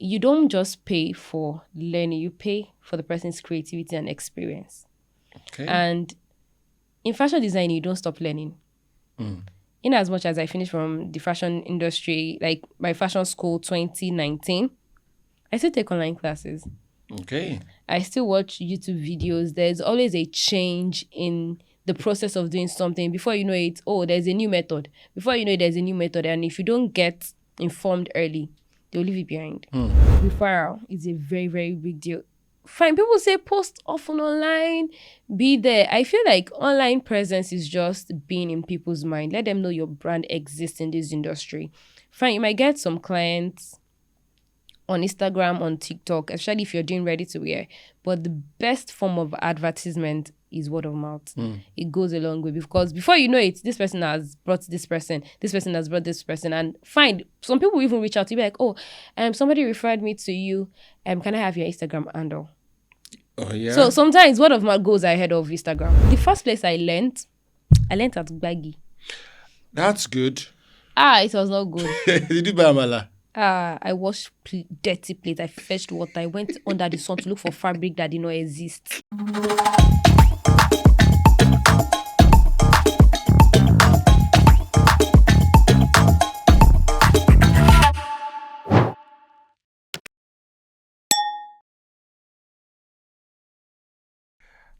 you don't just pay for learning, you pay for the person's creativity and experience. Okay. And in fashion design, you don't stop learning. In as much as I finished from the fashion industry, like my fashion school 2019, I still take online classes. Okay. I still watch YouTube videos. There's always a change in the process of doing something. Before you know it, there's a new method. Before you know it, there's a new method. And if you don't get informed early, they'll leave you behind. Referral is a very, very big deal. Fine, people say post often online, be there. I feel like online presence is just being in people's mind. Let them know your brand exists in this industry. Fine, you might get some clients on Instagram, on TikTok, especially if you're doing ready to wear. But the best form of advertisement is word of mouth. It goes a long way because before you know it, this person has brought this person has brought this person. And fine, some people even reach out to you like, somebody referred me to you. Can I have your Instagram handle? Oh, yeah. So sometimes word of mouth goes ahead of Instagram. The first place I learned at Baggy. That's good. It was not good. Did you buy amala? I washed dirty plates. I fetched water. I went under the sun to look for fabric that did not exist.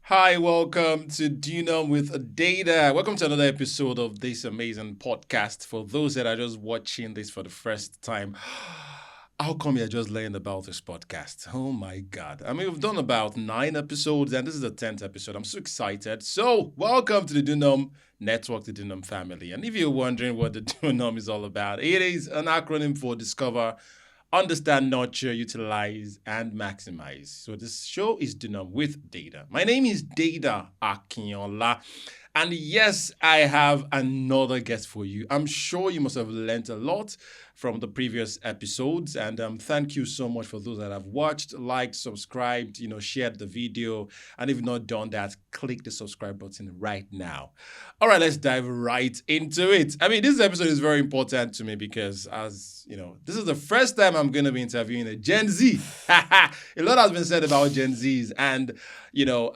Hi, welcome to D.U.N.U.M with Deda. Welcome to another episode of this amazing podcast. For those that are just watching this for the first time, how come you're just learning about this podcast? Oh my God. I mean, we've done about 9 episodes and this is the 10th episode. I'm so excited. So, welcome to the D.U.N.U.M network, the D.U.N.U.M family. And if you're wondering what the D.U.N.U.M is all about, it is an acronym for Discover, Understand, Nurture, Utilize, and Maximize. So this show is D.U.N.U.M with Deda. My name is Deda Akinyola. And yes, I have another guest for you. I'm sure you must have learned a lot from the previous episodes. And thank you so much for those that have watched, liked, subscribed, shared the video. And if not done that, click the subscribe button right now. All right, let's dive right into it. I mean, this episode is very important to me because this is the first time I'm going to be interviewing a Gen Z. A lot has been said about Gen Zs. And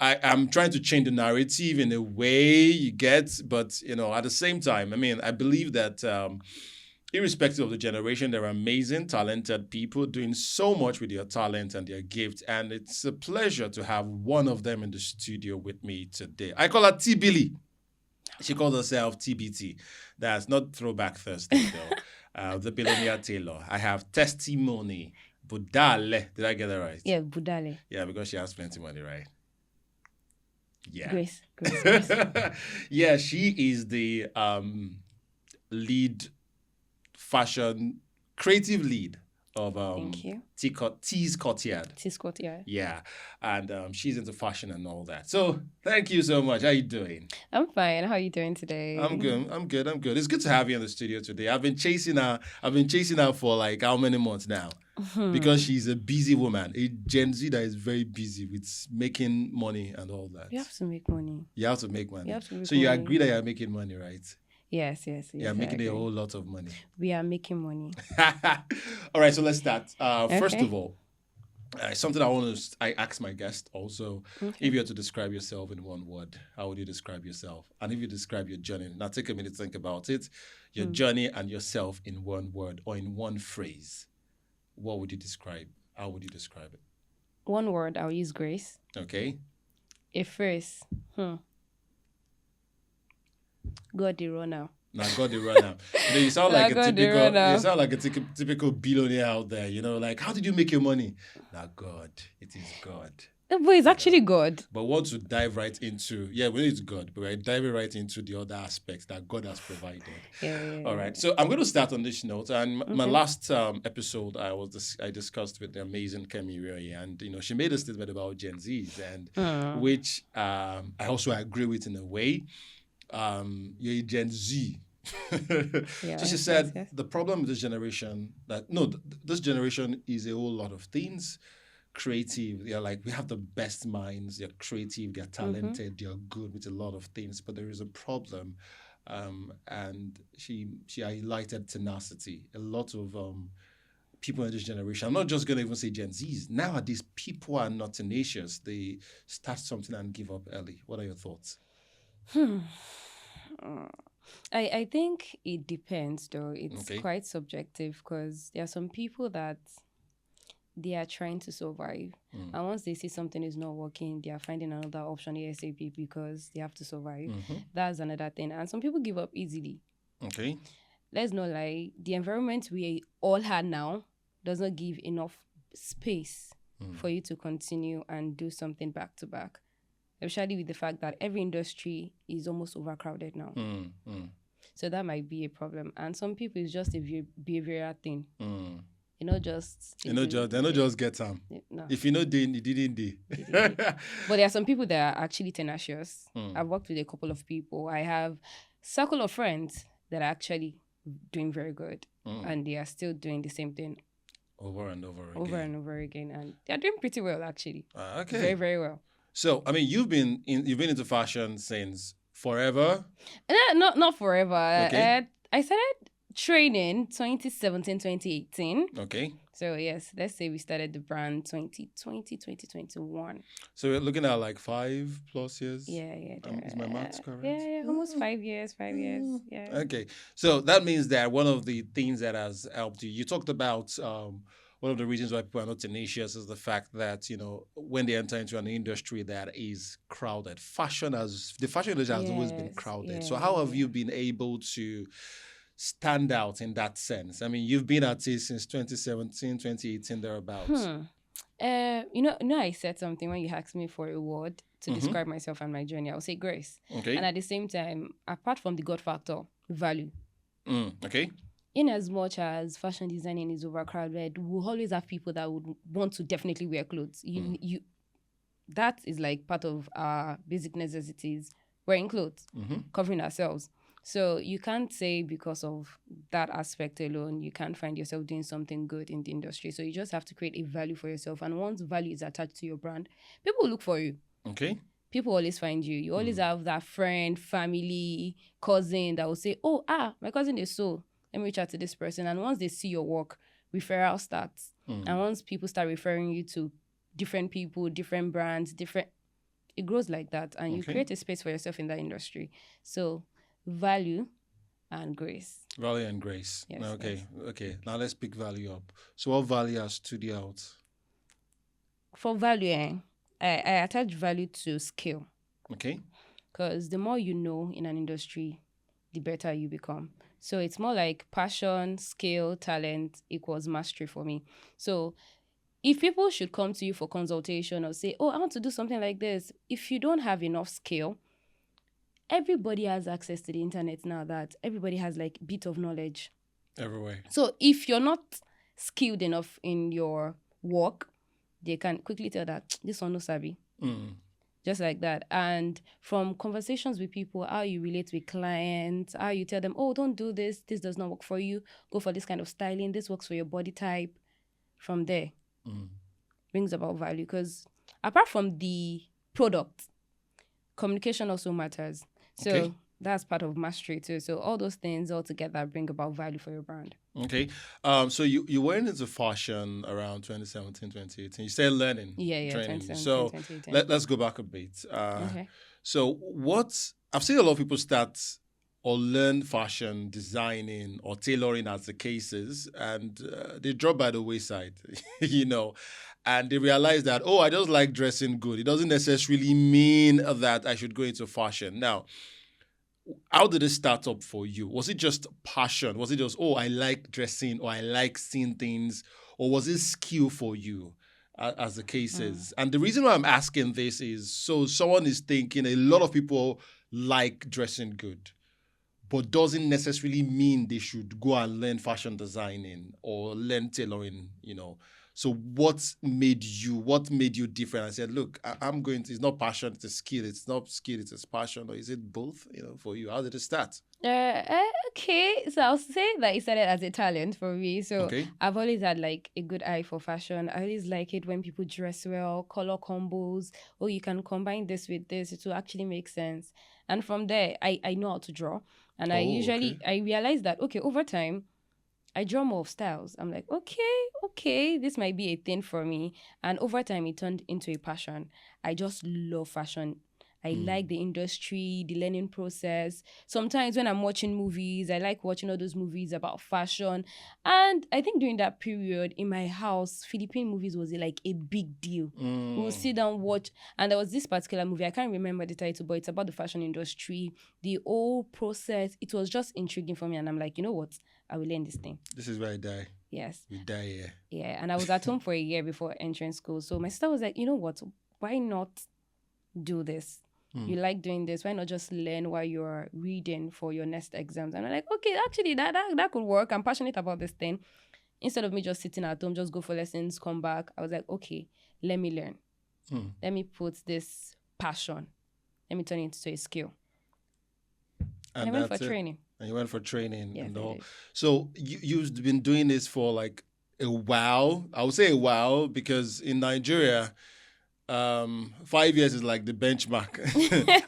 I'm trying to change the narrative in a way you get, but at the same time, I mean, I believe that irrespective of the generation, there are amazing, talented people doing so much with their talent and their gift, and it's a pleasure to have one of them in the studio with me today. I call her T-Billy. She calls herself TBT. That's not Throwback Thursday, though. The Billionaire Taylor. I have testimony. Budale. Did I get that right? Yeah, Budale. Yeah, because she has plenty of money, right? Yeah. Grace. Yeah, she is the fashion creative lead of Thank you. T's Courtyard. T's Courtyard. Yeah, and she's into fashion and all that. So thank you so much. How you doing? I'm fine. How are you doing today? I'm good. It's good to have you in the studio today. I've been chasing her for like how many months now? Because she's a busy woman, a Gen Z that is very busy with making money and all that. You have to make money. You have to make money. So you agree that you're making money, right? Yes. You're making a whole lot of money. We are making money. All right, so let's start. Okay. First of all, something I ask my guest also, if you had to describe yourself in one word, how would you describe yourself? And if you describe your journey, now take a minute to think about it, your journey and yourself in one word or in one phrase, what would you describe? How would you describe it? One word, I'll use grace. Okay. A phrase. God the runner. Now God the runner. You sound like a typical billionaire out there. Like, how did you make your money? Now God, it is God. But it's actually God. But once we dive right into, we know it's God, but we're diving right into the other aspects that God has provided. Yeah. All right. So I'm going to start on this note. And my last episode, I discussed with the amazing Kemi Ray, and she made a statement about Gen Zs, and which I also agree with in a way. You're a Gen Z. So she said the problem with this generation this generation is a whole lot of things. Creative, we have the best minds, they're creative, they're talented, they're good with a lot of things, but there is a problem, and she highlighted tenacity. A lot of people in this generation, I'm not just going to even say Gen Zs. Nowadays, people are not tenacious. They start something and give up early. What are your thoughts? Hmm. I think it depends though. It's Okay. quite subjective because there are some people that they are trying to survive. Mm. And once they see something is not working, they are finding another option ASAP because they have to survive. Mhm. That's another thing. And some people give up easily. Okay. Let's not lie, the environment we all had now does not give enough space for you to continue and do something back to back. Especially with the fact that every industry is almost overcrowded now. Mm. Mm. So that might be a problem. And some people, it's just a behavioral thing. Mm. You know, just... They not just get them. No. If you know they didn't they. But there are some people that are actually tenacious. Mm. I've worked with a couple of people. I have circle of friends that are actually doing very good. And they are still doing the same thing Over and over again. over and over again. And they're doing pretty well, actually. Okay. Very, very well. So, I mean, you've been into fashion since forever. Not forever. Okay. I started training 2017, 2018. Okay. So yes, let's say we started the brand 2020, 2021. So we're looking at like 5+ years. Yeah. Is my maths correct? Yeah, almost 5 years, 5 years. Yeah. Okay. So that means that one of the things that has helped you talked about one of the reasons why people are not tenacious is the fact that, when they enter into an industry that is crowded, the fashion industry has always been Yes, crowded. yeah, So how have yeah. you been able to stand out in that sense? I mean, you've been at it since 2017, 2018, thereabouts. I said something when you asked me for a word to describe myself and my journey. I'll say grace. Okay. And at the same time, apart from the God factor, value. Okay. In as much as fashion designing is overcrowded, we'll always have people that would want to definitely wear clothes. That is like part of our basic necessities, wearing clothes, covering ourselves. So you can't say because of that aspect alone, you can't find yourself doing something good in the industry. So you just have to create a value for yourself. And once value is attached to your brand, people will look for you. Okay. People always find you. You always have that friend, family, cousin that will say, my cousin is so. Let me reach out to this person. And once they see your work, referral starts. And once people start referring you to different people, different brands, it grows like that. And you create a space for yourself in that industry. So value and grace. Value and grace. Yes, Okay. yes. Okay. Now let's pick value up. So what value has stood you out? For value, I attach value to skill. Okay. Because the more you know in an industry, the better you become. So it's more like passion, skill, talent equals mastery for me. So if people should come to you for consultation or say, I want to do something like this, if you don't have enough skill, everybody has access to the internet now, that everybody has like a bit of knowledge Everywhere. So if you're not skilled enough in your work, they can quickly tell that this one no sabi. Just like that. And from conversations with people, how you relate with clients, how you tell them, don't do this does not work for you, go for this kind of styling, this works for your body type. From there, brings about value. Because apart from the product, communication also matters. So that's part of mastery too. So all those things all together bring about value for your brand. Okay. So you went into fashion around 2017, 2018. You started learning. Yeah, training. 2017, So 2018. let's go back a bit. Okay. So I've seen a lot of people start or learn fashion designing or tailoring as the cases, and they drop by the wayside, and they realize that, I just like dressing good. It doesn't necessarily mean that I should go into fashion. Now, how did it start up for you? Was it just passion? Was it just, I like dressing, or I like seeing things, or was it skill for you? As the case is. And the reason why I'm asking this is, so someone is thinking a lot of people like dressing good, but doesn't necessarily mean they should go and learn fashion designing or learn tailoring, So what made you different? I said, look, I'm going to, it's not passion, it's a skill. It's not skill, it's passion. Or is it both, for you? How did it start? Okay, so I'll say that it started as a talent for me. So Okay. I've always had like a good eye for fashion. I always like it when people dress well, color combos. You can combine this with this. It will actually make sense. And from there, I know how to draw. And I Okay. realized that, over time, I draw more of styles. I'm like, okay, this might be a thing for me. And over time, it turned into a passion. I just love fashion. I like the industry, the learning process. Sometimes when I'm watching movies, I like watching all those movies about fashion. And I think during that period in my house, Philippine movies was like a big deal. We would sit down, watch, and there was this particular movie, I can't remember the title, but it's about the fashion industry, the whole process. It was just intriguing for me. And I'm like, you know what? I will learn this thing. This is where I die. Yes. We die here. Yeah. And I was at home for a year before entering school. So my sister was like, you know what? Why not do this? You like doing this. Why not just learn while you're reading for your next exams? And I'm like, okay, actually, that could work. I'm passionate about this thing. Instead of me just sitting at home, just go for lessons, come back. I was like, okay, let me learn. Let me put this passion. Let me turn it into a skill. And I went for training. And you went for training Yes, and I all. did. So you've been doing this for like a while. I would say a while because in Nigeria, 5 years is like the benchmark.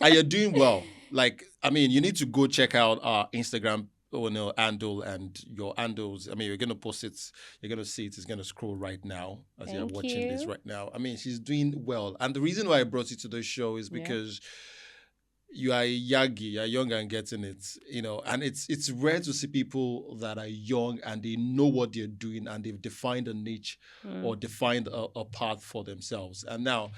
And you're doing well. Like, I mean, you need to go check out our Instagram handle and your handles. I mean, you're gonna post it, you're gonna see it, it's gonna scroll right now as you're Thank watching this you. right now. I mean, she's doing well. And the reason why I brought you to the show is Yeah. because you are yagi, you're young and getting it, and it's rare to see people that are young and they know what they're doing and they've defined a niche or defined a path for themselves. And now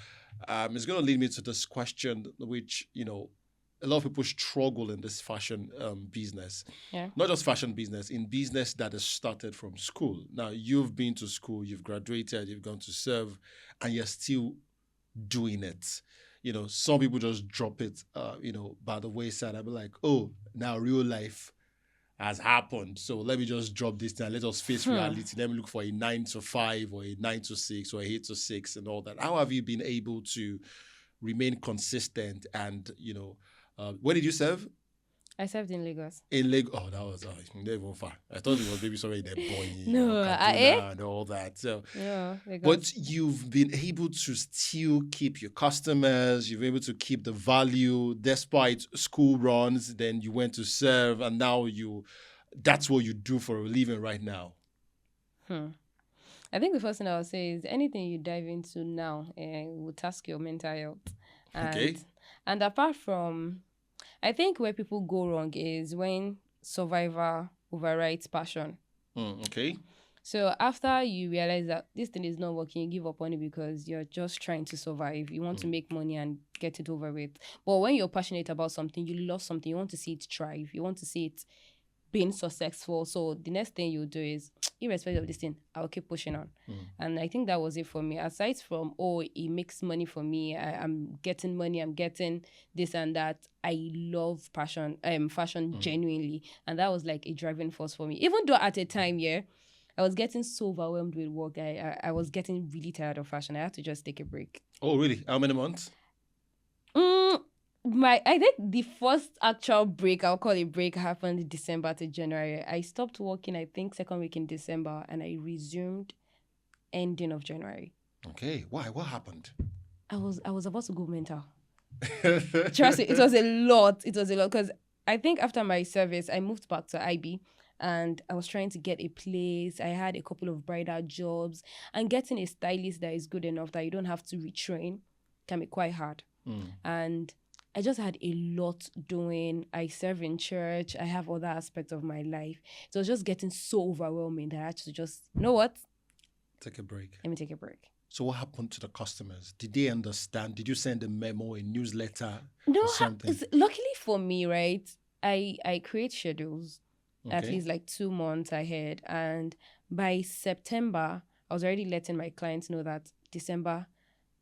it's going to lead me to this question, which, a lot of people struggle in this fashion business. Yeah. Not just fashion business, in business that is started from school. Now, you've been to school, you've graduated, you've gone to serve, and you're still doing it. Some people just drop it, by the wayside. I'll be like, oh, now real life has happened. So let me just drop this thing. Let us face reality. Let me look for a 9 to 5 or a 9 to 6 or a 8 to 6 and all that. How have you been able to remain consistent? And, where did you serve? I served in Lagos. In Lagos. Oh, that was not even far. I thought it was maybe somewhere in Ebonyi No, or Kaduna and all that. So, Yeah, Lagos. but you've been able to still keep your customers. You've been able to keep the value despite school runs. Then you went to serve, and now that's what you do for a living right now. I think the first thing I would say is anything you dive into now will task your mental health. Okay. And apart from, I think where people go wrong is when survivor overrides passion. Okay. So after you realize that this thing is not working, you give up on it because you're just trying to survive. You want to make money and get it over with. But when you're passionate about something, you love something, you want to see it thrive. You want to see it being successful. So the next thing you do is, irrespective of this thing, I'll keep pushing on. And I think that was it for me. Aside from, it makes money for me, I'm getting money, I'm getting this and that. I love fashion genuinely. And that was like a driving force for me. Even though at a time, I was getting so overwhelmed with work. I was getting really tired of fashion. I had to just take a break. Oh, really? How many months? I think the first actual break, I'll call it break, happened December to January. I stopped working, I think, second week in December, and I resumed ending of January. Okay. Why? What happened? I was about to go mental. Trust me, it was a lot. It was a lot because I think after my service, I moved back to IB. And I was trying to get a place. I had a couple of bridal jobs. And getting a stylist that is good enough that you don't have to retrain can be quite hard. And I just had a lot doing. I serve in church. I have other aspects of my life. So it was just getting so overwhelming that I had to just, you know what? Take a break. Let me take a break. So what happened to the customers? Did they understand? Did you send a memo, a newsletter, No, or something? luckily for me, right? I create schedules at Okay. least like 2 months ahead. And by September, I was already letting my clients know that December,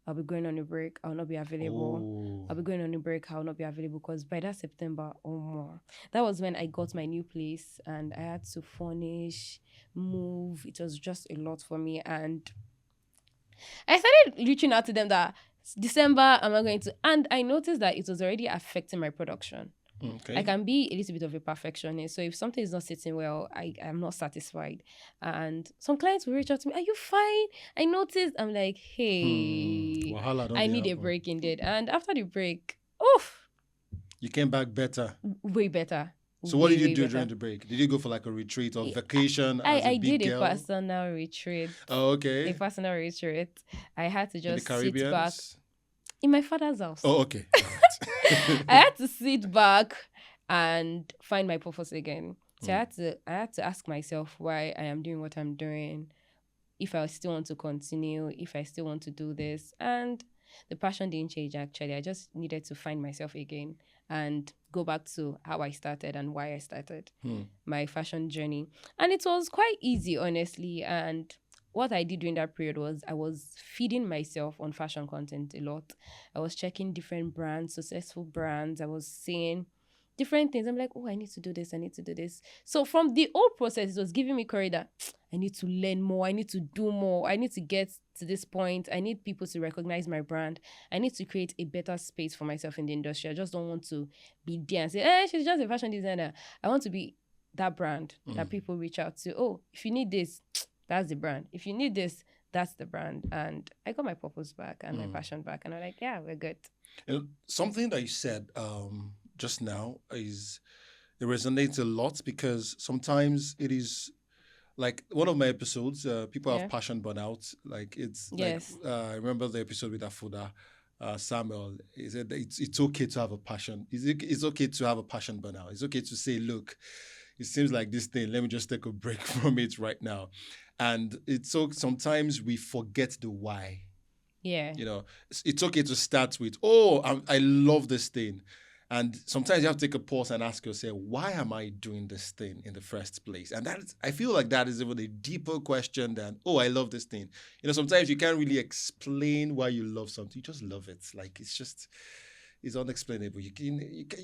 I'll be going on a break. I'll not be available. Oh. I'll be going on a break. I'll not be available because by that September or more, that was when I got my new place and I had to furnish, move. It was just a lot for me. And I started reaching out to them that December, I'm not going to. And I noticed that it was already affecting my production. Okay. I can be a little bit of a perfectionist. So if something is not sitting well, I'm not satisfied. And some clients will reach out to me, are you fine? I noticed. I'm like, hey, Wahala don't I dey need a happen. break indeed. And after the break, You came back better. way better. So what way, did you way do better. during the break? Did you go for like a retreat or I, vacation as a I big did a girl? personal retreat. Oh, A okay. personal retreat. I had to In the just sit back Caribbeans? in my father's house. Oh, okay. All right. I had to sit back and find my purpose again. So Hmm. I had to ask myself why I am doing what I'm doing, if I still want to continue, if I still want to do this. And the passion didn't change actually. I just needed to find myself again and go back to how I started and why I started Hmm. my fashion journey. And it was quite easy, honestly. And what I did during that period was I was feeding myself on fashion content a lot. I was checking different brands, successful brands. I was seeing different things. I'm like, oh, I need to do this. I need to do this. So from the whole process, it was giving me courage that I need to learn more. I need to do more. I need to get to this point. I need people to recognize my brand. I need to create a better space for myself in the industry. I just don't want to be there and say, she's just a fashion designer. I want to be that brand that people reach out to. Oh, if you need this, that's the brand. If you need this, that's the brand. And I got my purpose back and my passion back. And I'm like, yeah, we're good. Something that you said just now is it resonates a lot because sometimes it is like one of my episodes, people have Yeah. passion burnout. Like it's like Yes. I remember the episode with Afuda, Samuel. He said that it's okay to have a passion. It's okay to have a passion burnout. It's okay to say, look, it seems like this thing. Let me just take a break from it right now. And it's so sometimes we forget the why. Yeah. You know, it's okay to start with, oh, I love this thing. And sometimes you have to take a pause and ask yourself, why am I doing this thing in the first place? And I feel like that is even a deeper question than, oh, I love this thing. You know, sometimes you can't really explain why you love something. You just love it. Like, it's unexplainable.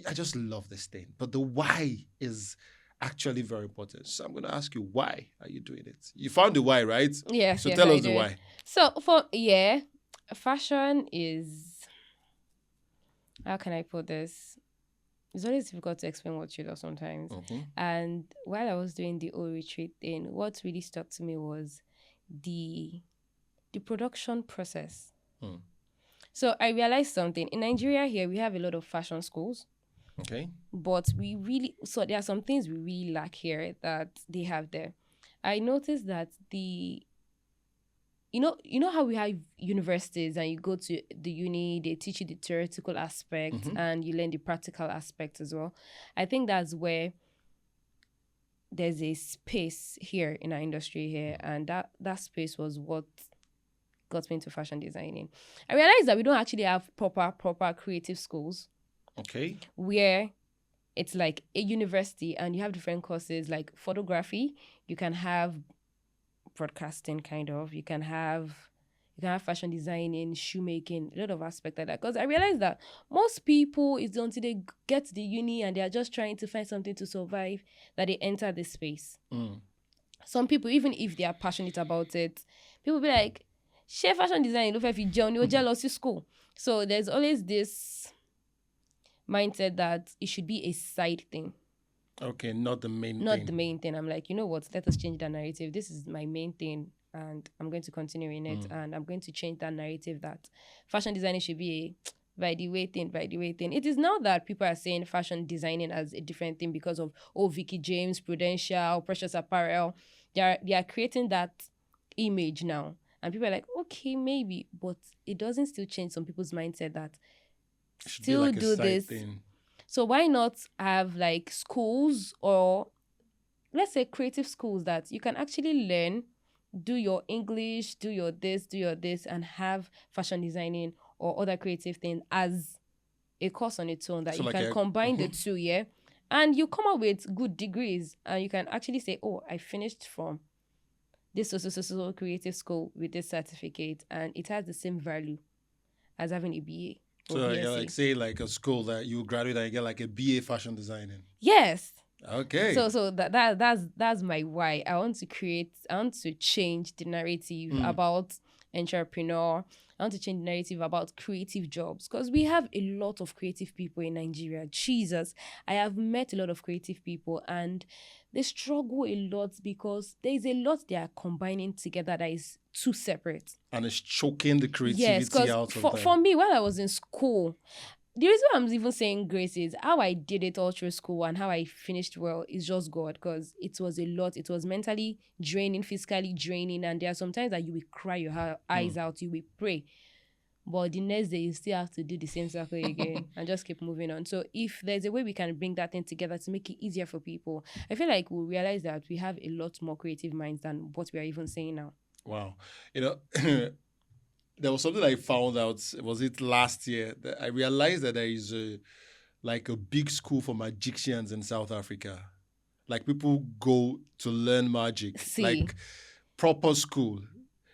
I just love this thing. But the why is actually very important. So I'm going to ask you, why are you doing it? You found the why, right? Yes, So yes, tell I us the did. why. So fashion is, how can I put this? It's always difficult to explain what you do sometimes. Mm-hmm. And while I was doing the old retreat thing, what really stuck to me was the production process. Hmm. So I realized something. In Nigeria here, we have a lot of fashion schools, Okay. but there are some things we really lack here that they have there. I noticed that you know how we have universities and you go to the uni, they teach you the theoretical aspect Mm-hmm. and you learn the practical aspect as well. I think that's where there's a space here in our industry here, and that space was what got me into fashion designing. I realized that we don't actually have proper creative schools Okay. where it's like a university and you have different courses like photography, you can have broadcasting kind of, you can have fashion designing, shoemaking, a lot of aspect like that. Because I realized that most people is until they get to the uni and they are just trying to find something to survive that they enter this space. Mm. Some people, even if they are passionate about it, people be like, share fashion design, look if you jealousy school. So there's always this mindset that it should be a side thing, Okay, not the main not thing. the main thing. I'm like, you know what? Let us change that narrative. This is my main thing, and I'm going to continue in it, and I'm going to change that narrative that fashion designing should be a by the way thing, by the way thing. It is now that people are saying fashion designing as a different thing because of Vicky James, Prudential, Precious Apparel. They are creating that image now, and people are like, okay, maybe, but it doesn't still change some people's mindset that It should be still like a do side this. thing. So why not have like schools or let's say creative schools that you can actually learn, do your English, do your this, and have fashion designing or other creative thing as a course on its own that So you like can a combine the two, yeah? And you come up with good degrees and you can actually say, oh, I finished from this so creative school with this certificate and it has the same value as having a BA or so like, BSc. like say like a school that you graduate and you get like a BA fashion designing. Yes. Okay. So that's my why. I want to change the narrative about entrepreneur. I want to change the narrative about creative jobs because we have a lot of creative people in Nigeria. Jesus, I have met a lot of creative people and they struggle a lot because there is a lot they are combining together that is too separate. And it's choking the Yes, creativity because out of for them. me, while I was in school, the reason why I'm even saying grace is how I did it all through school and how I finished well is just God, because it was a lot. It was mentally draining, physically draining, and there are sometimes that you will cry your eyes out, you will pray, but the next day you still have to do the same cycle again and just keep moving on. So if there's a way we can bring that thing together to make it easier for people, I feel like we'll realize that we have a lot more creative minds than what we are even saying now. Wow. You know, there was something I found out, was it last year, that I realized that there is a big school for magicians in South Africa. Like people go to learn magic, See. like proper school.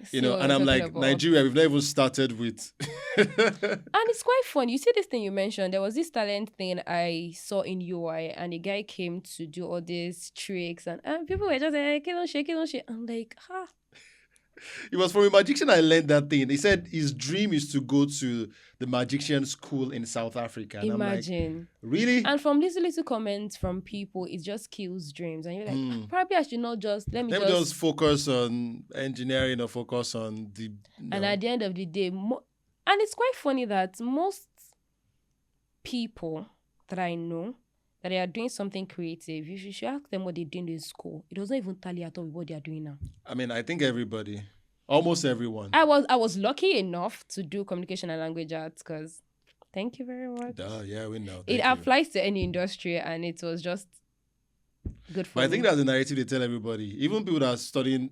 See And what I'm we're talking like, about. Nigeria, we've never even started with. And it's quite fun. You see this thing you mentioned. There was this talent thing I saw in UI, and a guy came to do all these tricks, and people were just like, "Kill on shake, kill on shake." I'm like, It was from a magician I learned that thing. He said his dream is to go to the magician school in South Africa. And imagine. I'm like, really? And from little comments from people, it just kills dreams. And you're like, probably I should not just let me just focus on engineering or focus on the. And at the end of the day, and it's quite funny that most people that I know that they are doing something creative, you should ask them what they did in school. It doesn't even tally at all with what they are doing now. I mean, I think everybody, almost everyone. I was lucky enough to do communication and language arts because, thank you very much. Yeah, we know. It applies to any industry, and it was just good for me. But I think that's the narrative they tell everybody. Even people that are studying,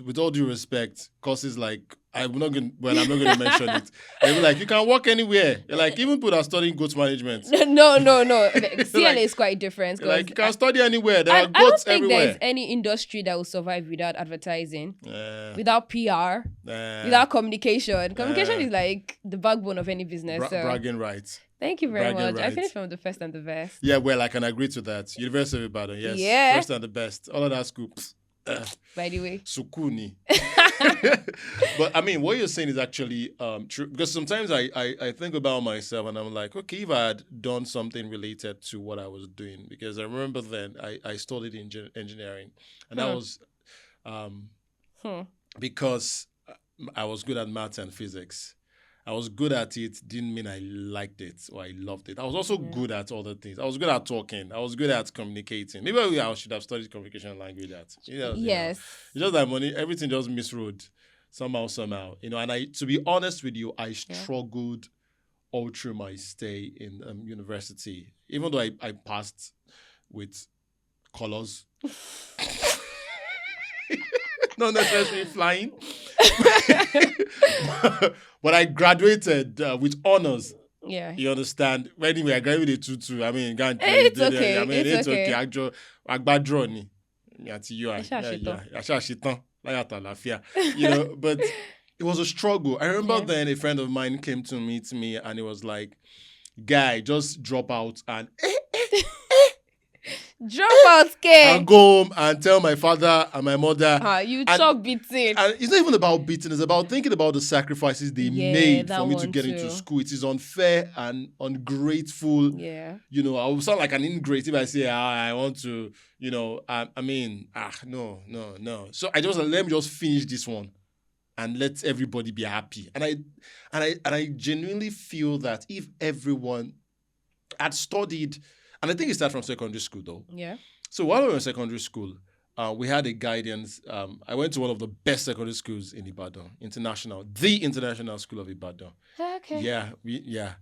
with all due respect, courses like, I'm not going to mention it. They'll be like, you can work anywhere. You're like, even people that are studying goods management. No. CLA is quite different. Like, you can study anywhere. There are goods everywhere. I don't think there's any industry that will survive without advertising, without PR, without communication. Communication is like the backbone of any business. Bragging rights. Thank you very much. I finished from the first and the best. Yeah, well, I can agree to that. University of Ibadan, yes. Yeah. First and the best. All of that scoops. By the way. Sukuni. But I mean, what you're saying is actually true, because sometimes I think about myself and I'm like, okay, if I had done something related to what I was doing, because I remember then I studied engineering, and that was because I was good at maths and physics. I was good at it, didn't mean I liked it or I loved it. I was also good at other things. I was good at talking. I was good at communicating. Maybe I should have studied communication and language arts. Yes. It's just that money, everything just misroad somehow. And to be honest with you, I struggled all through my stay in university. Even though I passed with colors. Not necessarily flying. But I graduated with honors. Yeah. You understand? Anyway, I graduated with 2-2. I mean, it's okay. I mean, it's okay. Agbadro ni. But it was a struggle. I remember then a friend of mine came to meet me and he was like, guy, just drop out and drop out, scare. And go home and tell my father and my mother. You talk beating. And it's not even about beating. It's about thinking about the sacrifices they made for me to get into school. It is unfair and ungrateful. Yeah. I will sound like an ingrate if I say, I want to, no. So I just let me just finish this one and let everybody be happy. And I genuinely feel that if everyone had studied. And I think it started from secondary school, though. Yeah. So while we were in secondary school, we had a guidance. I went to one of the best secondary schools in Ibadan, the International School of Ibadan. Okay. Yeah.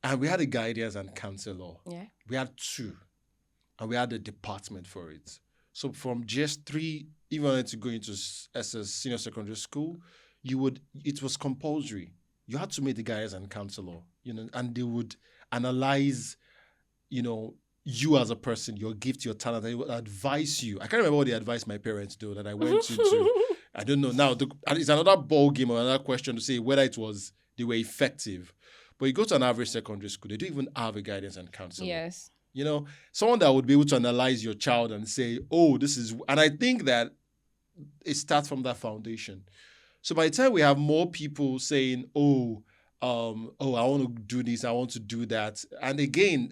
And we had a guidance and counselor. Yeah. We had 2. And we had a department for it. So from GS3, even wanted to go into as a senior secondary school, it was compulsory. You had to meet the guidance and counselor, and they would analyze, you as a person, your gift, your talent, they would advise you. I can't remember what they advised my parents though that I went to I don't know. Now, it's another ball game or another question to say whether they were effective. But you go to an average secondary school, they don't even have a guidance and counselor. Yes. Someone that would be able to analyze your child and say, this is... And I think that it starts from that foundation. So by the time we have more people saying, I want to do this, I want to do that. And again...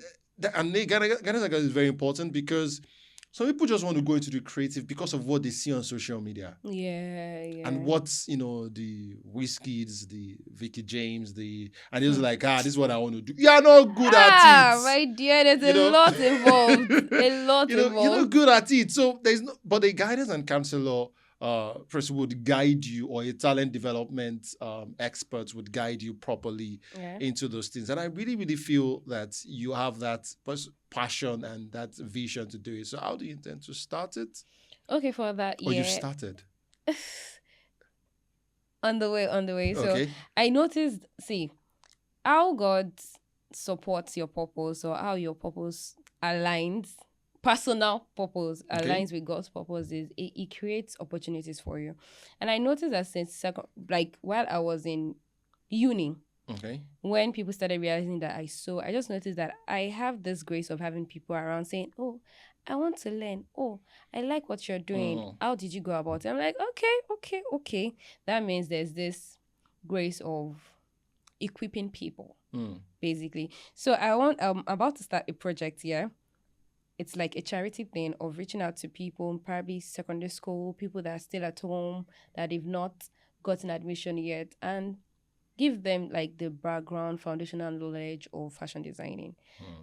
And guidance is very important because some people just want to go into the creative because of what they see on social media. Yeah, yeah. And what's, the Wizkids, the Vicky James, and he was like, this is what I want to do. You're not good at it. My dear, there's You a know? lot involved. A lot You're not involved. good at it. So there's no, but the guidance and counselor person would guide you, or a talent development expert would guide you properly into those things. And I really, really feel that you have that passion and that vision to do it. So how do you intend to start it? Okay, for that, Or you've started? On the way. So Okay. I noticed, how God supports your purpose, or how your purpose aligns, personal purpose aligns with God's purpose, is it creates opportunities for you. And I noticed that since while I was in uni, when people started realizing that I just noticed that I have this grace of having people around saying, oh, I want to learn. Oh, I like what you're doing. How did you go about it? I'm like, okay. That means there's this grace of equipping people, basically. So I'm about to start a project here. It's like a charity thing of reaching out to people, probably secondary school, people that are still at home, that they've not gotten admission yet, and give them like the background, foundational knowledge of fashion designing.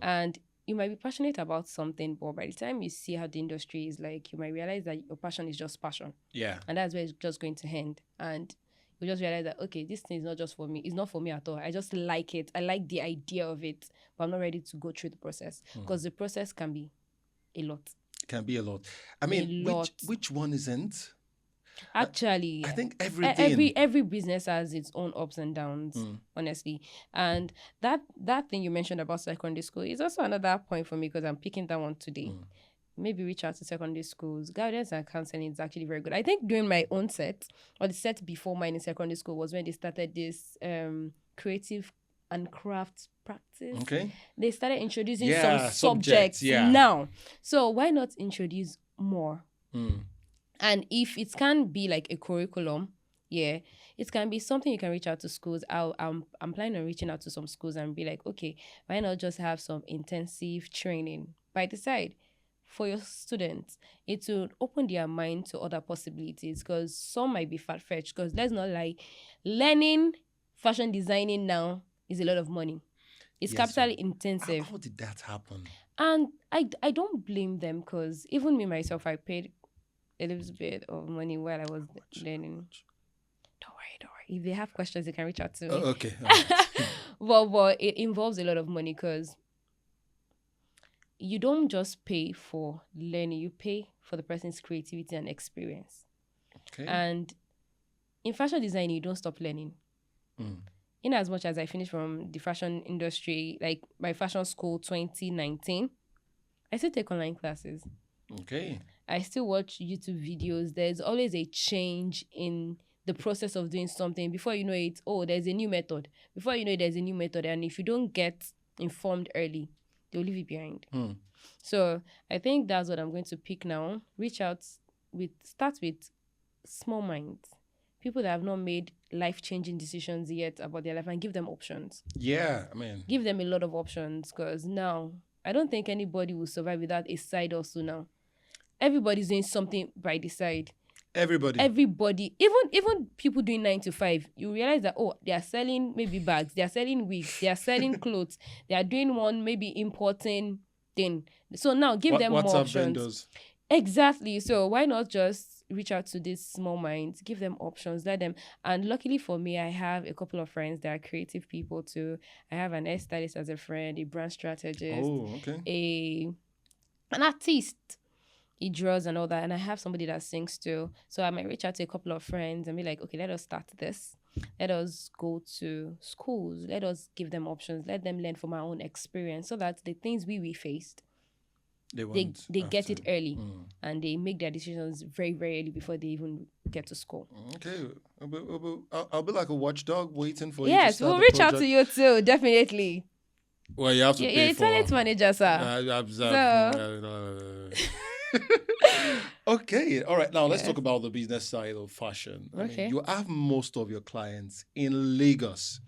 And you might be passionate about something, but by the time you see how the industry is like, you might realize that your passion is just passion. Yeah. And that's where it's just going to end. And you just realize that, okay, this thing is not just for me. It's not for me at all. I just like it. I like the idea of it, but I'm not ready to go through the process, because the process can be a lot. It can be a lot. I mean, which one isn't? Actually, I think everything. Every business has its own ups and downs, honestly. And that thing you mentioned about secondary school is also another point for me, because I'm picking that one today. Maybe reach out to secondary schools. Guidance and counseling is actually very good. I think during my own set, or the set before mine in secondary school, was when they started this creative and craft practice. Okay. They started introducing some subjects now. So why not introduce more? And if it can be like a curriculum, it can be something you can reach out to schools. I'm planning on reaching out to some schools and be like, okay, why not just have some intensive training by the side for your students? It will open their mind to other possibilities, because some might be far-fetched. Because let's not lie, learning fashion designing now is a lot of money. It's capital intensive. How did that happen? And I don't blame them, because even me myself, I paid a little bit of money while I was learning. Don't worry. If they have questions, they can reach out to me. Okay. But it involves a lot of money, because you don't just pay for learning, you pay for the person's creativity and experience. Okay. And in fashion design, you don't stop learning. In as much as I finished from the fashion industry, like my fashion school 2019, I still take online classes. Okay. I still watch YouTube videos. There's always a change in the process of doing something. Before you know it, there's a new method. Before you know it, there's a new method. And if you don't get informed early, they'll leave you behind. So I think that's what I'm going to pick now. Start with small minds. People that have not made life-changing decisions yet about their life, and give them options. Yeah, I mean. Give them a lot of options, because now I don't think anybody will survive without a side hustle now. Everybody's doing something by the side. Everybody. Even people doing 9 to 5, you realize that, they are selling maybe bags, they are selling wigs, they are selling clothes, they are doing one maybe importing thing. So now give them more options. Vendors. Exactly. So why not just reach out to these small minds, give them options, let them. And luckily for me, I have a couple of friends that are creative people too. I have an hairstylist as a friend, a brand strategist, an artist. He draws and all that, and I have somebody that sings too. So I might reach out to a couple of friends and be like, okay, let us start this. Let us go to schools. Let us give them options. Let them learn from our own experience, so that the things we faced, they get it early, and they make their decisions very, very early before they even get to school. Okay. I'll be like a watchdog waiting for you. Yes, we'll reach out to you too, definitely. Well, you have to pay for... You're a talent manager, sir. Okay. All right. Now, let's talk about the business side of fashion. Okay. I mean, you have most of your clients in Lagos.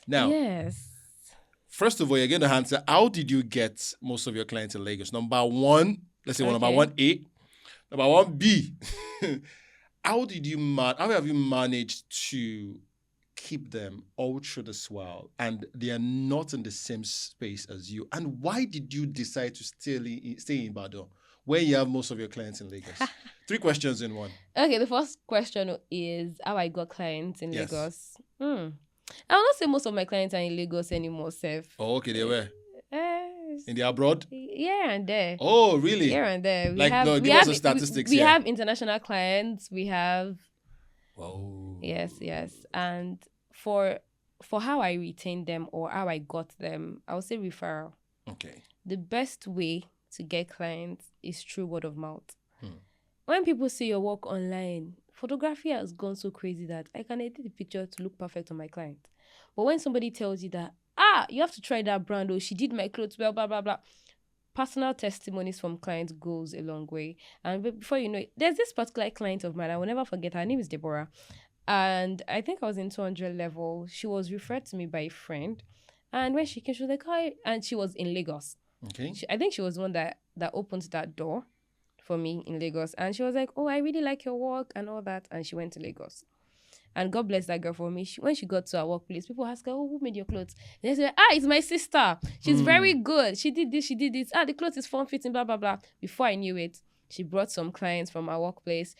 Now, yes. First of all, you're going to answer, how did you get most of your clients in Lagos? Number one, Let's say one number Okay. 1A. Number 1B. How have you managed to keep them all through this while and they are not in the same space as you? And why did you decide to stay in Badon where you have most of your clients in Lagos? 3 questions in one. Okay, the first question is how I got clients in Yes. Lagos. I will not say most of my clients are in Lagos anymore, Seth. Oh, okay, they were. Uh, In the abroad? here and there. Oh, really? Here and there. No, give us the statistics we here. have international clients. We have Whoa. yes. And for how I retain them or how I got them, I would say referral. Okay. The best way to get clients is through word of mouth. Hmm. When people see your work online, photography has gone so crazy that I can edit the picture to look perfect on my client. But when somebody tells you that, you have to try that brand, or she did my clothes well, blah, blah, blah. Personal testimonies from clients goes a long way. And before you know it, there's this particular client of mine, I will never forget. Her name is Deborah. And I think I was in 200 level. She was referred to me by a friend. And when she came, she was like, hi. And she was in Lagos. Okay. I think she was the one that opened that door for me in Lagos. And she was like, oh, I really like your work and all that. And she went to Lagos. And God bless that girl for me. When she got to our workplace, people ask her, oh, who made your clothes? And they say, it's my sister. She's very good. She did this, she did this. The clothes is form-fitting, blah, blah, blah. Before I knew it, she brought some clients from our workplace.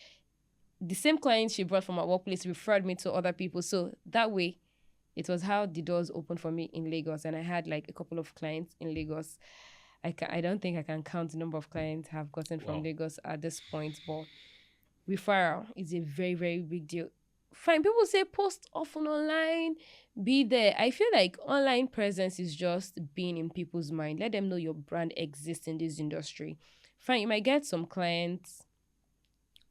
The same clients she brought from our workplace referred me to other people. So that way, it was how the doors opened for me in Lagos. And I had like a couple of clients in Lagos. I don't think I can count the number of clients I've gotten from Lagos at this point, but referral is a very, very big deal. Fine, people say post often online, be there. I feel like online presence is just being in people's mind. Let them know your brand exists in this industry. Fine, you might get some clients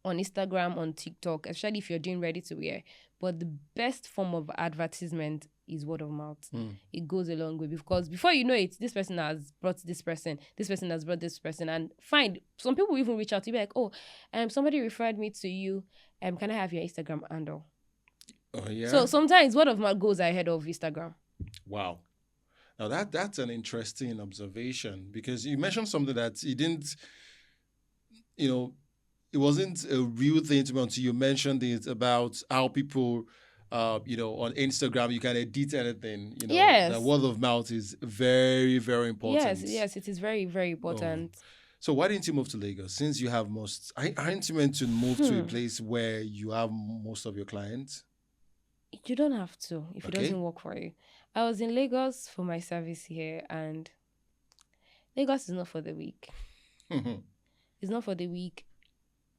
on Instagram, on TikTok, especially if you're doing ready to wear. But the best form of advertisement is word of mouth. It goes a long way because before you know it, this person has brought this person has brought this person. And fine, some people even reach out to you like, oh, somebody referred me to you. Can I have your Instagram handle? Oh, yeah. So sometimes word of mouth goes ahead of Instagram. Wow. Now that's an interesting observation because you mentioned something that you didn't, it wasn't a real thing to me until you mentioned it about how people, on Instagram, you can edit anything. Yes. The word of mouth is very, very important. Yes, it is very, very important. So why didn't you move to Lagos? Since you have aren't you meant to move to a place where you have most of your clients? You don't have to if it doesn't work for you. I was in Lagos for my service here, and Lagos is not for the weak. It's not for the weak.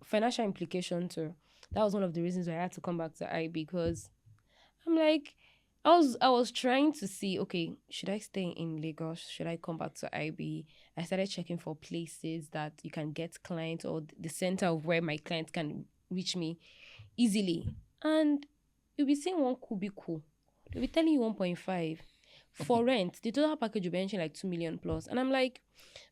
Financial implication too. That was one of the reasons why I had to come back to IB because I'm like, I was trying to see, okay, should I stay in Lagos? Should I come back to IB? I started checking for places that you can get clients or the center of where my clients can reach me easily. And you'll be seeing one cubicle. They'll be telling you 1.5. For rent, the total package will be entering like 2 million plus. And I'm like,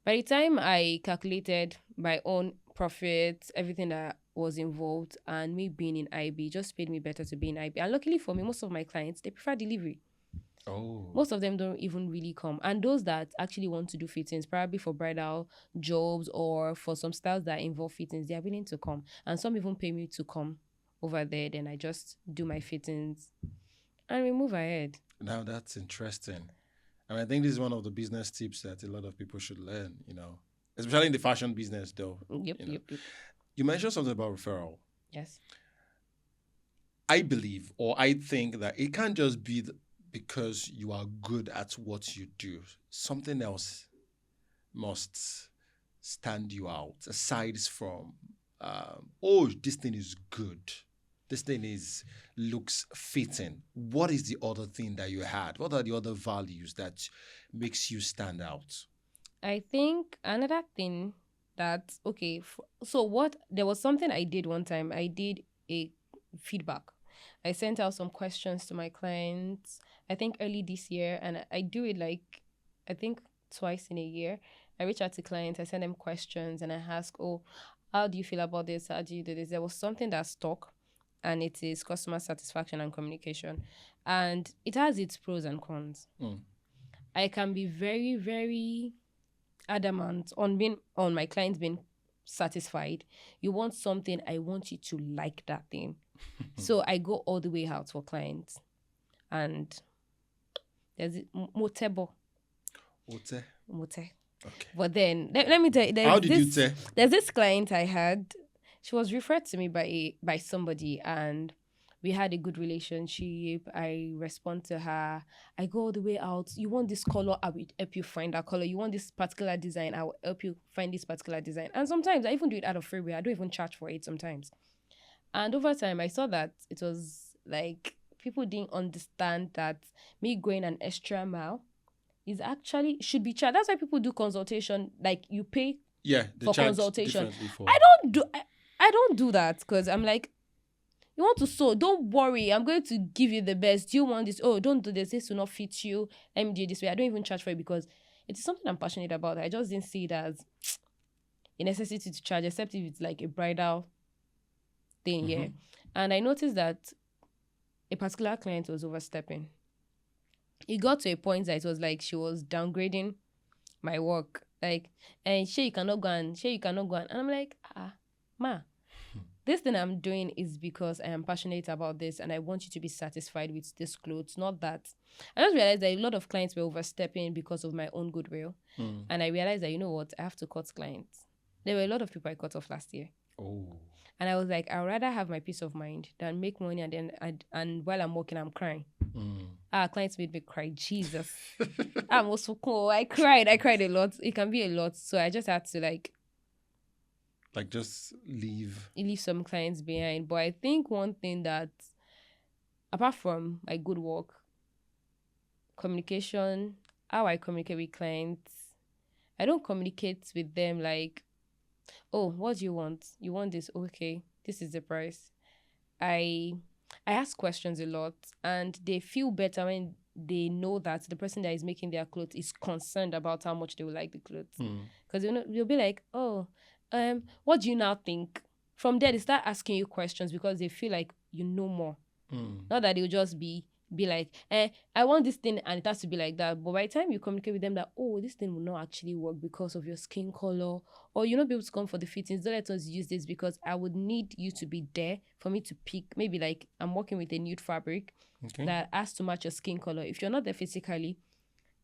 by the time I calculated my own profits, everything that was involved, and me being in IB just paid me better to be in IB. And luckily for me, most of my clients, they prefer delivery. Oh. Most of them don't even really come. And those that actually want to do fittings, probably for bridal jobs or for some styles that involve fittings, they are willing to come. And some even pay me to come over there. Then I just do my fittings and we move ahead. Now that's interesting. I think this is one of the business tips that a lot of people should learn, especially in the fashion business, though. Yep. You mentioned something about referral. Yes. I believe, or I think that it can't just be because you are good at what you do. Something else must stand you out, aside from, this thing is good. This thing looks fitting. What is the other thing that you had? What are the other values that makes you stand out? I think another thing that, there was something I did one time. I did a feedback. I sent out some questions to my clients, I think early this year, and I do it I think twice in a year. I reach out to clients, I send them questions, and I ask, how do you feel about this? How do you do this? There was something that stuck, and it is customer satisfaction and communication. And it has its pros and cons. I can be very, very adamant on my clients being satisfied. You want something, I want you to like that thing. So I go all the way out for clients. And there's Motebo. Ote. Mote. Okay. But then let me tell you, How did you tell? there's this client I had. She was referred to me by somebody, and we had a good relationship. I respond to her. I go all the way out. You want this color, I will help you find that color. You want this particular design, I will help you find this particular design. And sometimes I even do it out of free will. I don't even charge for it sometimes. And over time, I saw that it was like people didn't understand that me going an extra mile is actually should be charged. That's why people do consultation. Like you pay Yeah, they for charge consultation. differently for. I don't do that because I'm like, you want to sew, don't worry, I'm going to give you the best. Do you want this? Oh, don't do this. This will not fit you. Let me do it this way. I don't even charge for it because it is something I'm passionate about. I just didn't see it as a necessity to charge, except if it's like a bridal thing, yeah. And I noticed that a particular client was overstepping. It got to a point that it was like she was downgrading my work. Like, and you cannot go and you cannot go. And I'm like, ma, this thing I'm doing is because I am passionate about this and I want you to be satisfied with this clothes. Not that. I just realized that a lot of clients were overstepping because of my own goodwill. And I realized that, you know what, I have to cut clients. There were a lot of people I cut off last year. Oh. And I was like, I'd rather have my peace of mind than make money and then and while I'm working, I'm crying. Clients made me cry. Jesus. I'm also cool. I cried a lot. It can be a lot. So I just had to like just leave some clients behind. But I think one thing that, apart from my good work, communication, how I communicate with clients, I don't communicate with them like, oh, what do you want? You want this? Okay, this is the price. I ask questions a lot, and they feel better when they know that the person that is making their clothes is concerned about how much they will like the clothes. Because they'll be like, oh, what do you now think? From there, they start asking you questions because they feel like you know more. Not that they'll just be like, I want this thing and it has to be like that. But by the time you communicate with them that, oh, this thing will not actually work because of your skin color, or you'll not be able to come for the fittings, don't let us use this because I would need you to be there for me to pick. Maybe like I'm working with a nude fabric that has to match your skin color. If you're not there physically,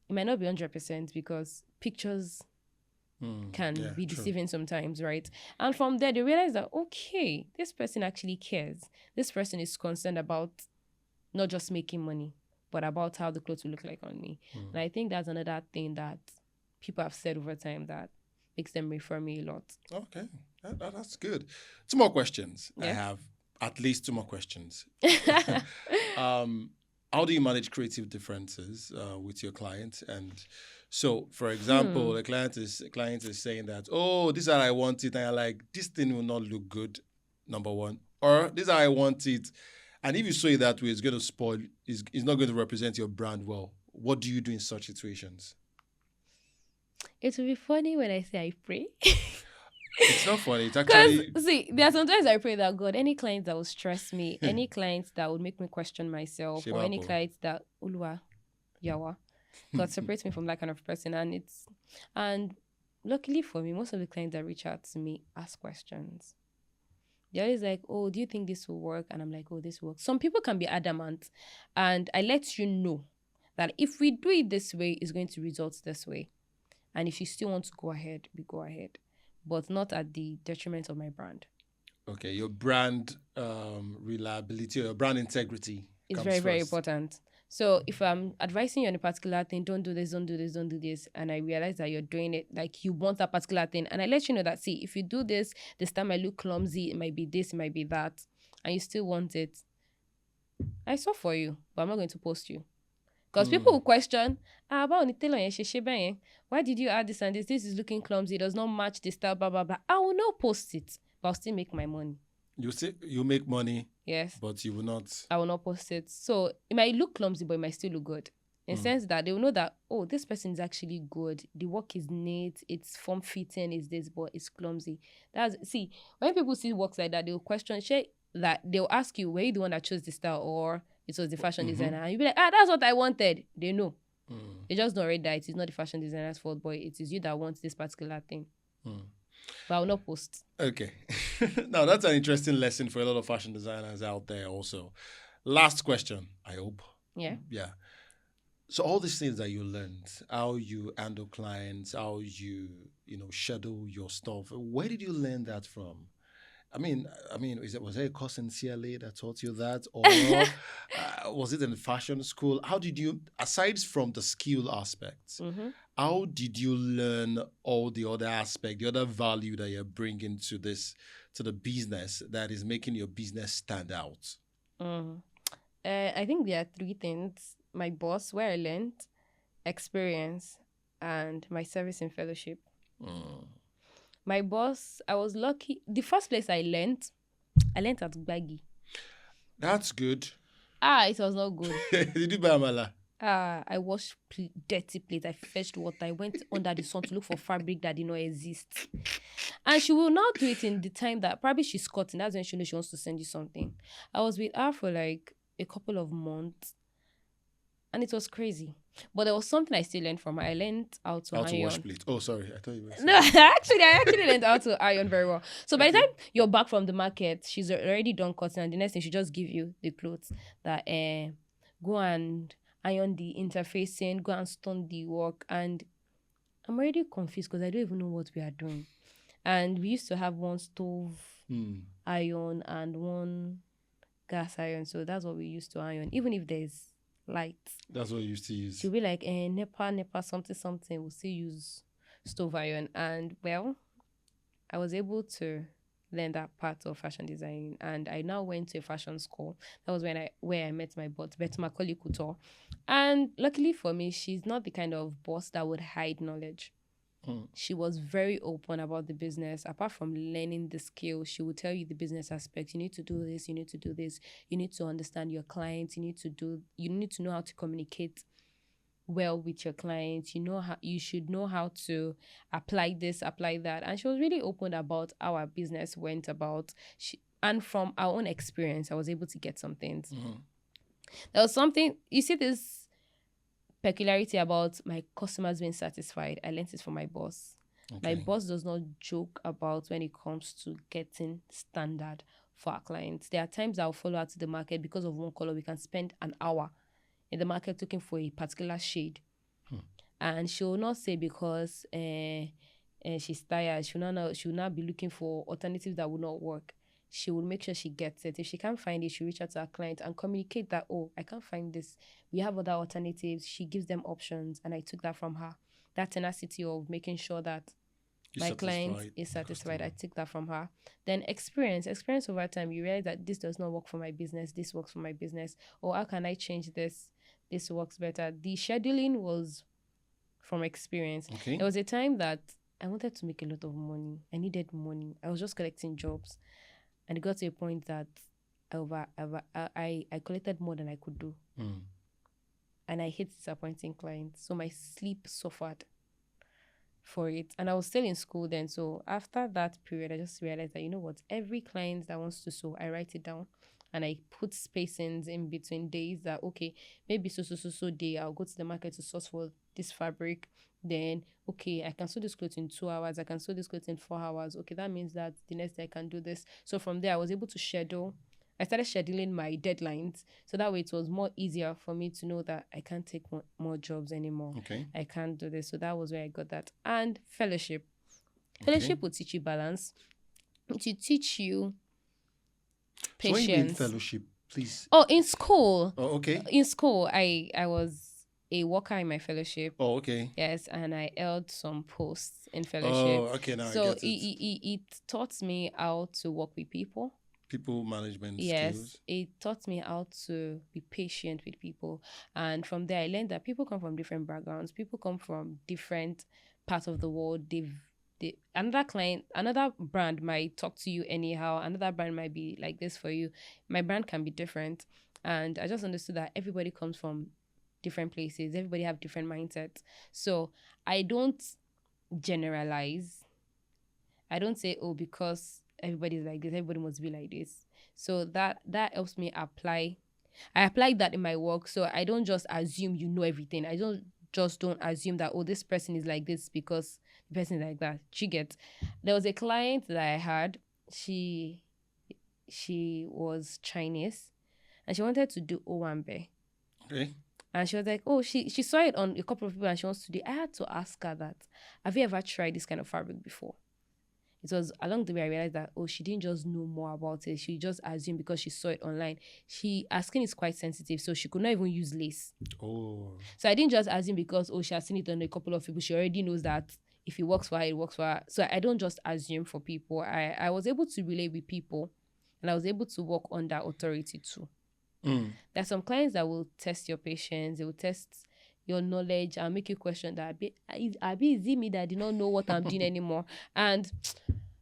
it might not be 100% because pictures can be deceiving sometimes, right? And from there, they realize that, okay, this person actually cares. This person is concerned about not just making money, but about how the clothes will look like on me. And I think that's another thing that people have said over time that makes them refer me a lot. Okay, that's good. 2 more questions. Yeah. I have at least 2 more questions. How do you manage creative differences with your client? And so, for example, the client is saying that, oh, this is how I want it, and you're like, this thing will not look good, number one, or this is how I want it, and if you say it that way, it's going to spoil. It's not going to represent your brand well. What do you do in such situations? It will be funny when I say I pray. It's not funny. It's actually... Because, see, there are sometimes I pray that, God, any clients that will stress me, any clients that would make me question myself, or any clients that, Uluwa, Yawa, God, separate me from that kind of person. And luckily for me, most of the clients that reach out to me ask questions. They're always like, oh, do you think this will work? And I'm like, oh, this works. Some people can be adamant. And I let you know that if we do it this way, it's going to result this way. And if you still want to go ahead, we go ahead. But not at the detriment of my brand. Okay, your brand reliability or your brand integrity is comes very, first. very important. So if I'm advising you on a particular thing, don't do this, don't do this, don't do this, and I realize that you're doing it like you want that particular thing, and I let you know that, see, if you do this time might look clumsy, it might be this, it might be that, and you still want it, I saw for you, but I'm not going to post you. Because people will question, why did you add this and this? This is looking clumsy, it does not match the style, blah, blah, blah. I will not post it, but I'll still make my money. You make money, yes, but you will not. I will not post it. So it might look clumsy, but it might still look good. In the sense that they will know that, oh, this person is actually good. The work is neat. It's form fitting. Is this, but it's clumsy. See, when people see works like that, they will question. That they'll ask you, were you the one that chose the style, or it was the fashion designer? And you'll be like, that's what I wanted. They know. They just don't read that it is not the fashion designer's fault, but it is you that wants this particular thing. but I'll not post. Okay. Now, that's an interesting lesson for a lot of fashion designers out there also. Last question, I hope. Yeah. Yeah. So all these things that you learned, how you handle clients, how you schedule your stuff, where did you learn that from? I mean, was there a course in CLA that taught you that, or was it in fashion school? How did you, aside from the skill aspects, Mm-hmm. how did you learn all the other aspect, the other value that you're bringing to the business that is making your business stand out? Mm. I think there are three things: my boss, where I learned, experience, and my service in fellowship. Mm. My boss, I was lucky. The first place I learned at Baggy. That's good. It was not good. Did you buy Amala? I washed dirty plates. I fetched water. I went under the sun to look for fabric that did not exist. And she will now do it in the time that probably she's cutting. That's when she knows she wants to send you something. I was with her for like a couple of months, and it was crazy. But there was something I still learned from her. I learned how to How to wash iron. plate? Oh, sorry, I thought you were No, saying. I actually learned how to iron very well. So by the Okay. time you're back from the market, she's already done cutting, and the next thing she just give you the clothes that go and iron the interfacing, go and stone the work, and I'm already confused because I don't even know what we are doing. And we used to have one stove Hmm. iron and one gas iron, so that's what we used to iron. Even if there's light, That's what you used to use. she'll be like, nepa, something, something. We'll still use stove iron, and well, I was able to learn that part of fashion design, and I now went to a fashion school. That was where I met my boss, Bet Macaulay Couture. And luckily for me, she's not the kind of boss that would hide knowledge. Hmm. She was very open about the business. Apart from learning the skill, she would tell you the business aspect. You need to do this, you need to do this, you need to understand your clients, you need to know how to communicate well with your clients. You should know how to apply this, apply that. And she was really open about how our business went about. And from our own experience, I was able to get some things. Mhm. There was something, you see this peculiarity about my customers being satisfied. I learned it from my boss. My Okay. boss does not joke about when it comes to getting standard for our clients. There are times I'll follow her to the market because of one color. We can spend an hour in the market looking for a particular shade. Hmm. And she will not say because she's tired, she will not be looking for alternatives that will not work. She will make sure she gets it. If she can't find it, she'll reach out to her client and communicate that, oh, I can't find this. We have other alternatives. She gives them options, and I took that from her. That tenacity of making sure that You my client satisfied is the satisfied. I customer. took that from her. Then experience over time. You realize that this does not work for my business. This works for my business. Or how can I change this? This works better. The scheduling was from experience. Okay. There was a time that I wanted to make a lot of money. I needed money. I was just collecting jobs, and it got to a point that I collected more than I could do, Hmm. and I hate disappointing clients. So my sleep suffered for it, and I was still in school then. So after that period, I just realized that, you know what, every client that wants to sew, I write it down, and I put spacings in between days that, okay, maybe so day I'll go to the market to source for this fabric. Then okay, I can sew this clothes in 2 hours, I can sew this clothes in 4 hours. Okay, that means that the next day I can do this. So from there I was able to schedule. I started scheduling my deadlines, so that way it was more easier for me to know that I can't take more jobs anymore. Okay. I can't do this. So that was where I got that. And fellowship. Okay. Fellowship will teach you balance. It will teach you So when you mean patience. fellowship, please. Oh, in school. Oh, okay. In school, I was a worker in my fellowship. Oh, okay. Yes, and I held some posts in fellowship. Oh, okay. Now I So get it. it taught me how to work with people. People management Yes, skills. it taught me how to be patient with people. And from there, I learned that people come from different backgrounds. People come from different parts of the world. Another brand might talk to you anyhow. Another brand might be like this for you. My brand can be different. And I just understood that everybody comes from different places. Everybody have different mindsets. So I don't generalize. I don't say, oh, because everybody's like this, everybody must be like this. So that helps me apply. I apply that in my work. So I don't just assume you know everything. I don't assume that, oh, this person is like this because person like that. She gets. There was a client that I had. She was Chinese, and she wanted to do Owambe. Okay. And she was like, oh, she saw it on a couple of people and she wants to do it. I had to ask her that, have you ever tried this kind of fabric before? It was along the way I realized that, oh, she didn't just know more about it. She just assumed because she saw it online. Her skin is quite sensitive, so she could not even use lace. Oh. So I didn't just assume because, oh, she has seen it on a couple of people. She already knows that if it works for her, it works for her. So I don't just assume for people. I was able to relate with people and I was able to work under authority too. There's some clients that will test your patience, they will test your knowledge and make you question that is it me that did not know what I'm doing anymore? And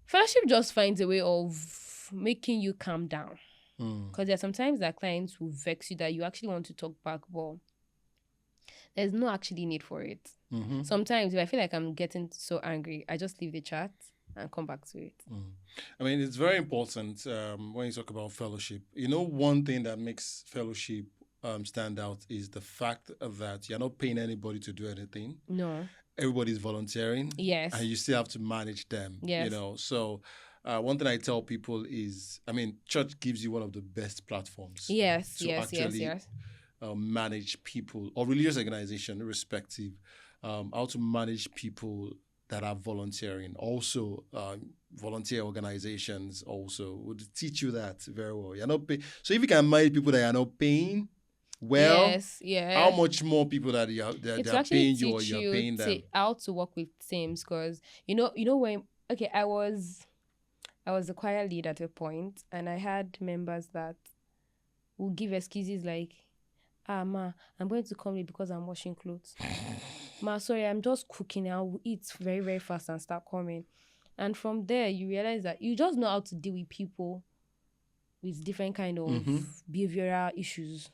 fellowship just finds a way of making you calm down. Because there are sometimes that clients will vex you that you actually want to talk back, but there's no actually need for it. Sometimes if I feel like I'm getting so angry, I just leave the chat and come back to it. I mean, it's very important when you talk about fellowship. You know, one thing that makes fellowship stand out is the fact that you're not paying anybody to do anything. No. Everybody's volunteering. Yes. And you still have to manage them. Yes. You know, so one thing I tell people is, I mean, church gives you one of the best platforms. Yes. To manage people or religious organization, irrespective, how to manage people that are volunteering. Also, volunteer organizations also would teach you that very well. You're not paying. So if you can manage people that you're not paying, well, how much more people that they're paying you or you're paying them? How to work with teams, because you know when I was a choir lead at a point, and I had members that would give excuses like, ma, I'm going to come late because I'm washing clothes. Ma, sorry, I'm just cooking. I'll eat very, very fast and start coming. And from there, you realize that you just know how to deal with people with different kind of behavioral issues.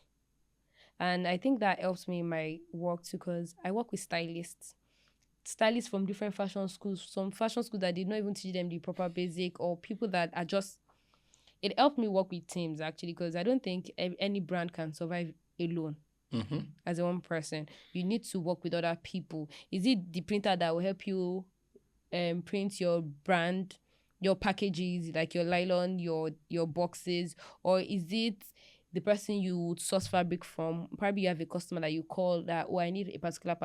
And I think that helps me in my work too, because I work with stylists from different fashion schools, some fashion schools that did not even teach them the proper basic, or people that are just... It helped me work with teams, actually, because I don't think any brand can survive alone. As a one person, you need to work with other people. Is it the printer that will help you print your brand, your packages, like your nylon, your boxes, or is it the person you would source fabric from? Probably you have a customer that you call that, oh, I need a particular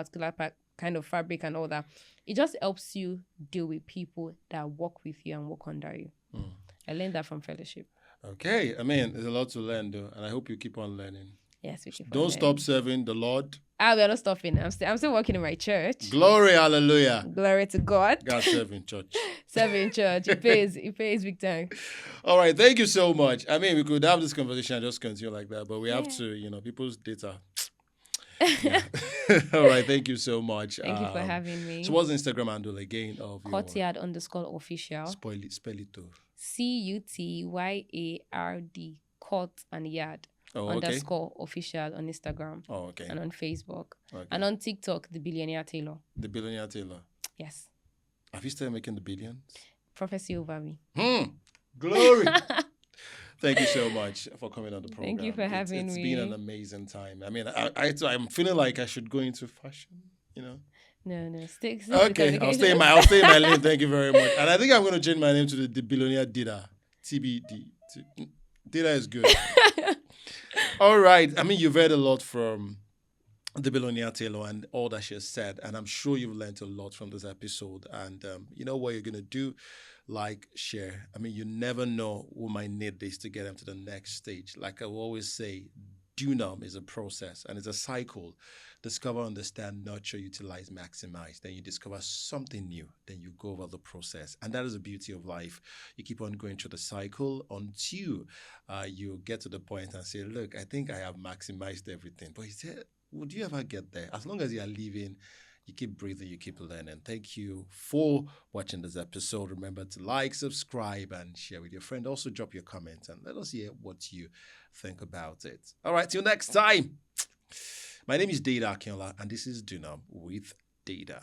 kind of fabric and all that. It just helps you deal with people that work with you and work under you. I learned that from fellowship. Okay, I mean, there's a lot to learn though, and I hope you keep on learning. Yes, we keep on Don't learning. stop serving the Lord. We are not stopping. I'm still working in my church. Glory, hallelujah. Glory to God. God serve in church. Serve in church. It pays big time. All right, thank you so much. I mean, we could have this conversation and just continue like that, but we have to, people's data. Yeah. All right, thank you so much. Thank you for having me. So what's the Instagram handle again of your... Courtyard_official. Spell it too. CUTYARD. Court and yard. _official on Instagram. Oh, okay. And on Facebook. Okay. And on TikTok, The Billionaire Tailor. The Billionaire Tailor. Yes. Have you started making the billions? Prophecy over me. Glory. Thank you so much for coming on the program. Thank you for having me. It's been an amazing time. I mean, I'm feeling like I should go into fashion, No. Stick okay, I'll stay in my lane. Thank you very much. And I think I'm going to change my name to the Billionaire Deda. TBD. Deda is good. All right. I mean, you've heard a lot from the Billionaire Tailor and all that she has said, and I'm sure you've learned a lot from this episode. And you know what you're going to do? Like, share. I mean, you never know who might need this to get them to the next stage. Like I will always say, D.U.N.U.M is a process and it's a cycle. Discover, understand, nurture, utilize, maximize. Then you discover something new. Then you go over the process. And that is the beauty of life. You keep on going through the cycle until you get to the point and say, look, I think I have maximized everything. But he said, would you ever get there? As long as you are living, you keep breathing, you keep learning. Thank you for watching this episode. Remember to like, subscribe, and share with your friend. Also, drop your comments and let us hear what you think about it. All right, till next time. My name is Deda Akinola, and this is D.U.N.U.M with Deda.